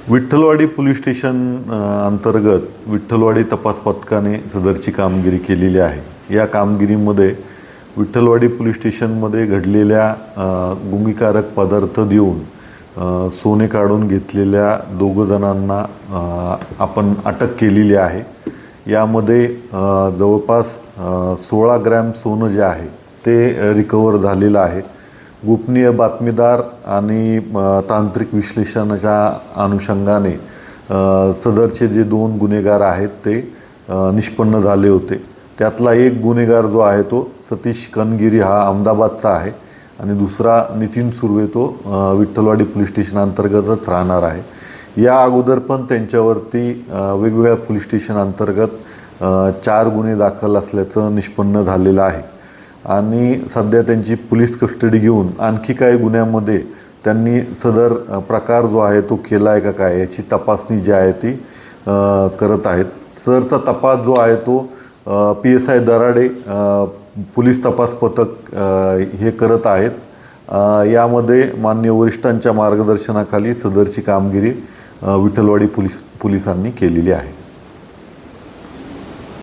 Vitthalwadi police station अंतर्गत विठ्ठलवाडी तपास पथकाने सदरची कामगिरी केलेली आहे। या कामगिरीमध्ये विठ्ठलवाडी पोलीस स्टेशनमध्ये घडलेल्या गुंगीकारक पदार्थ देऊन सोने काढून घेतलेल्या 2 जणांना आपण अटक केलेली आहे। यामध्ये जवळपास 16 ग्रॅम सोनं जे आहे ते रिकवर झालेलं आहे। गोपनीय बातमीदार आणि तांत्रिक विश्लेषणाच्या अनुषंगाने सदरचे जे 2 गुन्हेगार आहेत ते निष्पन्न झाले होते। त्यातला एक गुन्हेगार जो आहे तो सतीश कनगिरी हा अहमदाबादचा आहे आणि दुसरा नितीन सुर्वे तो विठ्ठलवाडी पोलीस स्टेशन अंतर्गतच राहणार आहे। या अगोदर पण त्यांच्यावरती वेगवेगळ्या पोलीस स्टेशन अंतर्गत 4 गुन्हे दाखल असल्याचं निष्पन्न झालेलं आहे आणि सध्या त्यांची पोलीस कस्टडी घेऊन आणखी काही गुन्ह्यामध्ये त्यांनी सदर प्रकार जो आहे तो केला आहे का काय याची तपासणी जी आहे ती करत आहेत। सदरचा तपास जो आहे तो PSI दराडे पोलीस तपास पथक हे करत आहेत। यामध्ये माननीय वरिष्ठांच्या मार्गदर्शनाखाली सदरची कामगिरी विठ्ठलवाडी पोलिसांनी केलेली आहे।